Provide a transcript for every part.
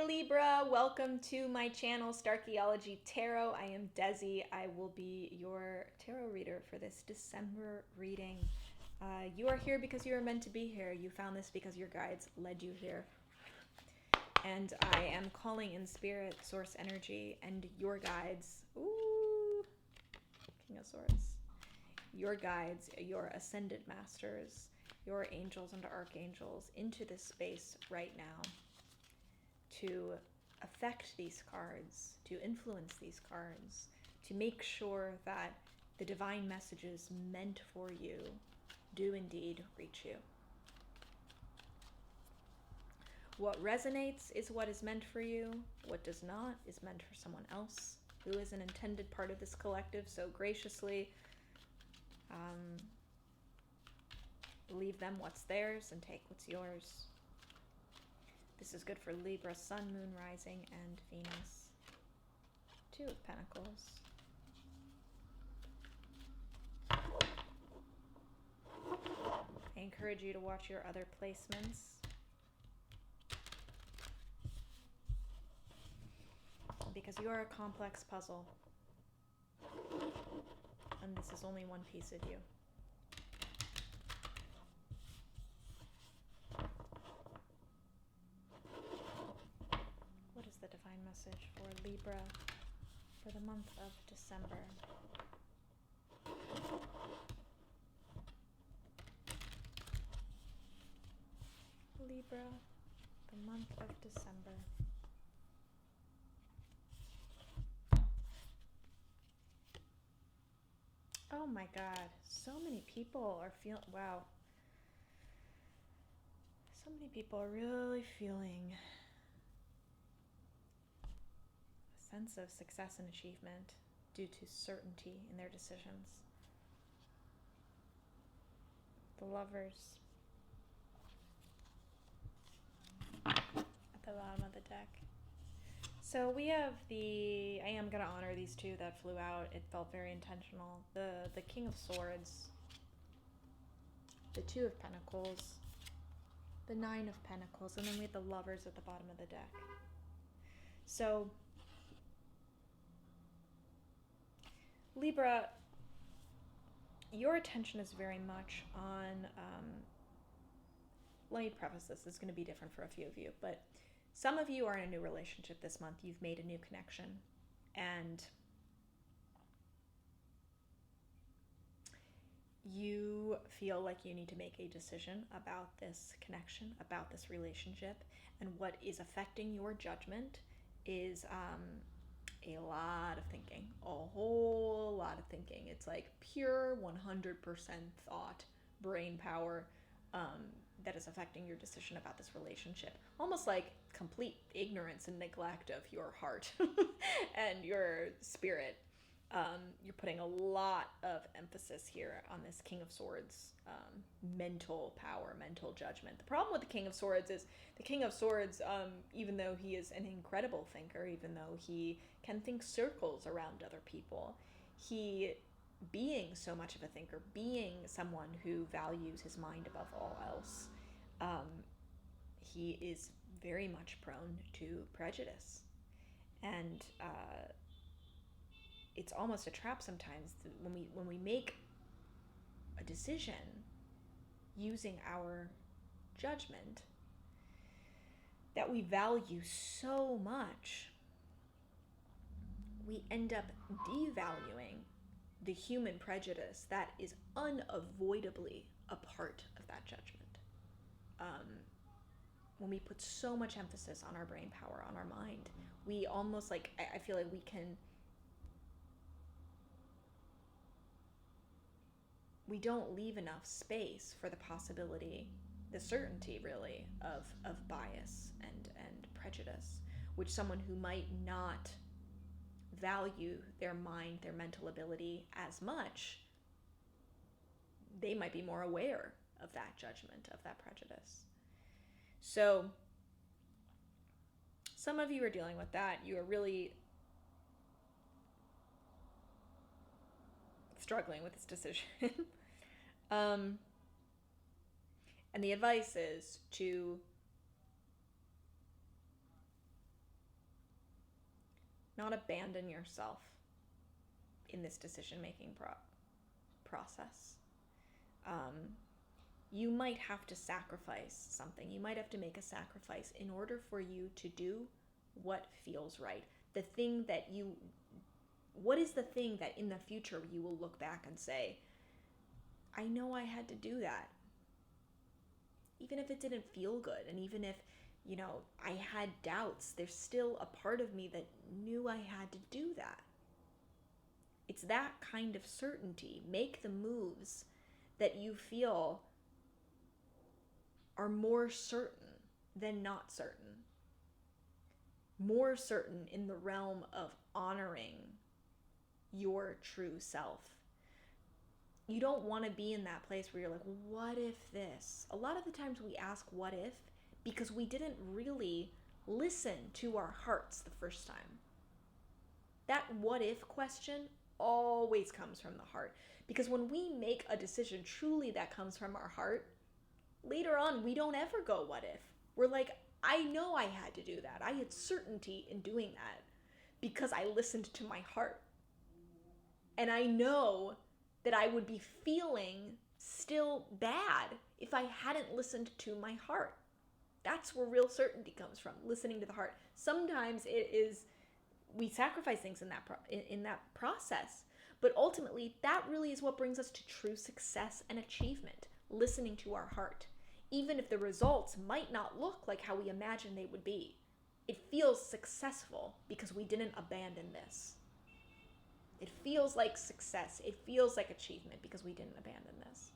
Libra, welcome to my channel, Starchaeology Tarot. I am Desi. I will be your tarot reader for this December reading. You are here because you are meant to be here. You found this because your guides led you here. And I am calling in spirit, source energy, and your guides. Ooh, King of Swords. Your guides, your ascended masters, your angels and archangels into this space right now to affect these cards, to influence these cards, to make sure that the divine messages meant for you do indeed reach you. What resonates is what is meant for you. What does not is meant for someone else who is an intended part of this collective. So graciously leave them what's theirs and take what's yours. This is good for Libra, Sun, Moon, Rising, and Venus. Two of Pentacles. I encourage you to watch your other placements. Because you are a complex puzzle. And this is only one piece of you. What is the divine message for Libra for the month of December? Libra, the month of December. Oh my God, so many people are feeling, wow. So many people are really feeling a sense of success and achievement due to certainty in their decisions. The Lovers at the bottom of the deck. So we have I am going to honor these two that flew out. It felt very intentional. The King of Swords, the Two of Pentacles, the Nine of Pentacles, and then we have the Lovers at the bottom of the deck. So Libra, your attention is very much on, let me preface this is going to be different for a few of you, but some of you are in a new relationship this month. You've made a new connection, and you feel like you need to make a decision about this connection, about this relationship, and what is affecting your judgment is a lot of thinking, a whole lot of thinking. It's like pure 100% thought, brain power, that is affecting your decision about this relationship. Almost like complete ignorance and neglect of your heart and your spirit. You're putting a lot of emphasis here on this King of Swords, mental power, mental judgment. The problem with the King of Swords is the King of Swords, even though he is an incredible thinker, even though he can think circles around other people, he, being so much of a thinker, being someone who values his mind above all else, he is very much prone to prejudice. And it's almost a trap sometimes when we make a decision using our judgment that we value so much, we end up devaluing the human prejudice that is unavoidably a part of that judgment. When we put so much emphasis on our brain power, on our mind, we almost like, I feel like we don't leave enough space for the possibility, the certainty really, of bias and prejudice, which someone who might not value their mind, their mental ability as much, they might be more aware of that judgment, of that prejudice. So some of you are dealing with that. You are really struggling with this decision. And the advice is to not abandon yourself in this decision-making process. You might have to sacrifice something. You might have to make a sacrifice in order for you to do what feels right. What is the thing that in the future you will look back and say, I know I had to do that. Even if it didn't feel good, and even if, I had doubts, there's still a part of me that knew I had to do that. It's that kind of certainty. Make the moves that you feel are more certain than not certain. More certain in the realm of honoring your true self. You don't want to be in that place where you're like, what if this? A lot of the times we ask what if because we didn't really listen to our hearts the first time. That what if question always comes from the heart. Because when we make a decision truly that comes from our heart, later on we don't ever go what if. We're like, I know I had to do that. I had certainty in doing that because I listened to my heart. And I know that I would be feeling still bad if I hadn't listened to my heart. That's where real certainty comes from, listening to the heart. Sometimes it is, we sacrifice things in that process, but ultimately that really is what brings us to true success and achievement, listening to our heart. Even if the results might not look like how we imagine they would be, it feels successful because we didn't abandon this. It feels like success. It feels like achievement because we didn't abandon this.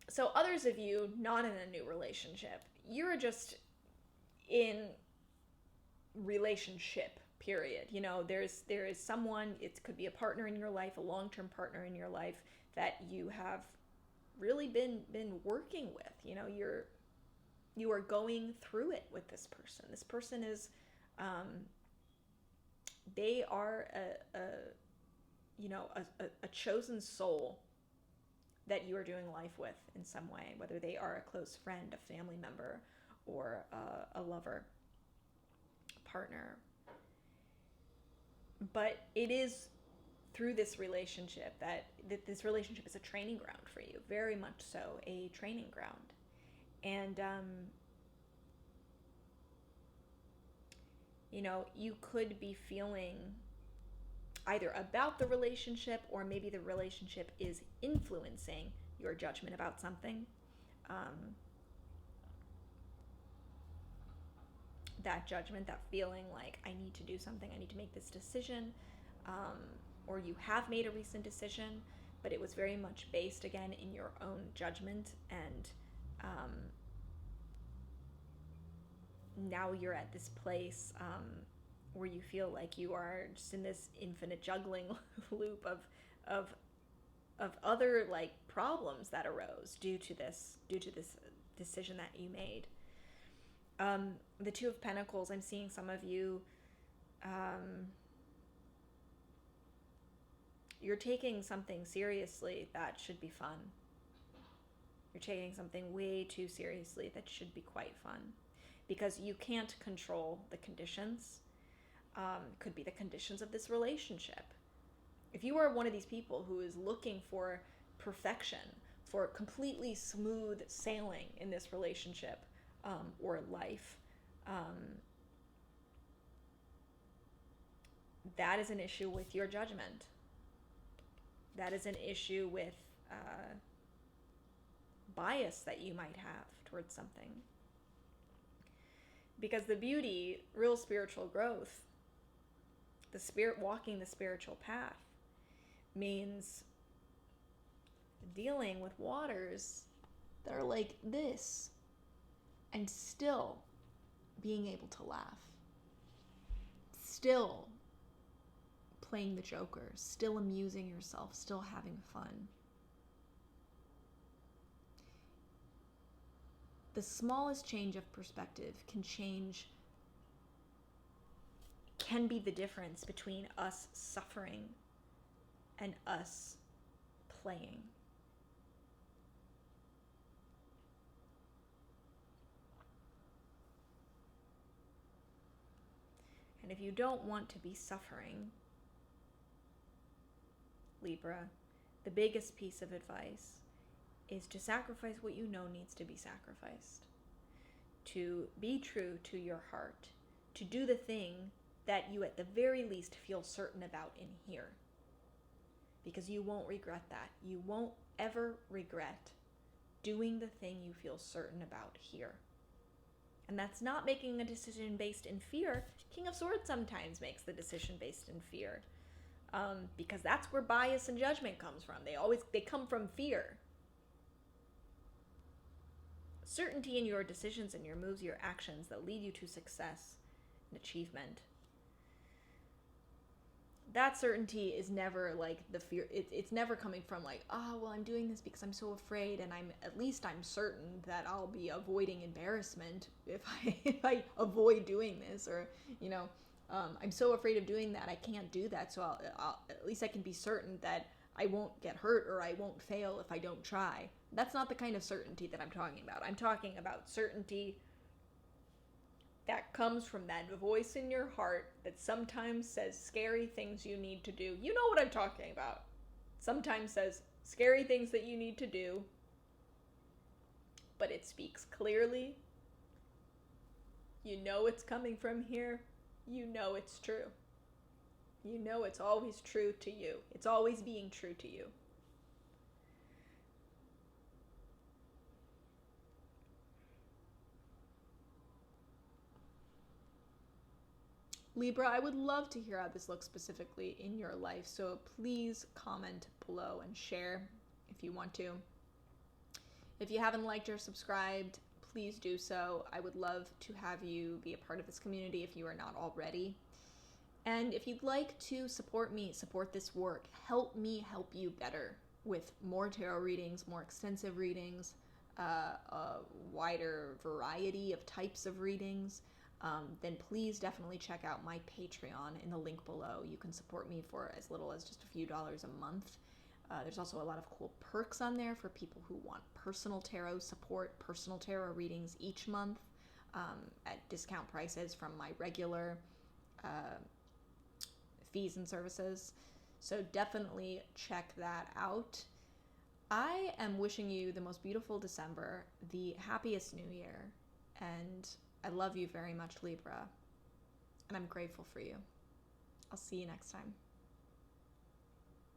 So others of you not in a new relationship, you're just in relationship, period. There is someone, it could be a partner in your life, a long-term partner in your life that you have really been working with. You are going through it with this person. This person is they are a chosen soul that you are doing life with in some way, whether they are a close friend, a family member, or a lover, partner. But it is through this relationship that this relationship is a training ground for you, very much so a training ground. And you could be feeling either about the relationship or maybe the relationship is influencing your judgment about something. That judgment, that feeling like I need to do something, I need to make this decision, or you have made a recent decision, but it was very much based again in your own judgment, and now you're at this place where you feel like you are just in this infinite juggling loop of other like problems that arose due to this decision that you made. The Two of Pentacles, I'm seeing some of you, you're taking something seriously that should be fun. You're taking something way too seriously that should be quite fun. Because you can't control the conditions. Could be the conditions of this relationship. If you are one of these people who is looking for perfection, for completely smooth sailing in this relationship or life, that is an issue with your judgment. That is an issue with bias that you might have towards something. Because the beauty, real spiritual growth, the spirit walking the spiritual path means dealing with waters that are like this and still being able to laugh, still playing the joker, still amusing yourself, still having fun. The smallest change of perspective can be the difference between us suffering and us playing. if you don't want to be suffering, Libra, the biggest piece of advice is to sacrifice what you know needs to be sacrificed, to be true to your heart, to do the thing that you at the very least feel certain about in here. Because you won't regret that. You won't ever regret doing the thing you feel certain about here. And that's not making a decision based in fear. King of Swords sometimes makes the decision based in fear. Because that's where bias and judgment comes from. They come from fear. Certainty in your decisions and your moves, your actions that lead you to success and achievement. That certainty is never like the fear. It's never coming from like, well, I'm doing this because I'm so afraid, and I'm certain that I'll be avoiding embarrassment if I avoid doing this, or I'm so afraid of doing that I can't do that. So I'll at least I can be certain that I won't get hurt or I won't fail if I don't try. That's not the kind of certainty that I'm talking about. I'm talking about certainty that comes from that voice in your heart that sometimes says scary things you need to do. You know what I'm talking about. Sometimes says scary things that you need to do, but it speaks clearly. You know it's coming from here. You know it's true. You know it's always true to you. It's always being true to you. Libra, I would love to hear how this looks specifically in your life, so please comment below and share if you want to. If you haven't liked or subscribed, please do so. I would love to have you be a part of this community if you are not already. And if you'd like to support me, support this work, help me help you better with more tarot readings, more extensive readings, a wider variety of types of readings, then please definitely check out my Patreon in the link below. You can support me for as little as just a few dollars a month. There's also a lot of cool perks on there for people who want personal tarot support, personal tarot readings each month at discount prices from my regular fees and services. So definitely check that out. I am wishing you the most beautiful December, the happiest new year, and I love you very much, Libra, and I'm grateful for you. I'll see you next time.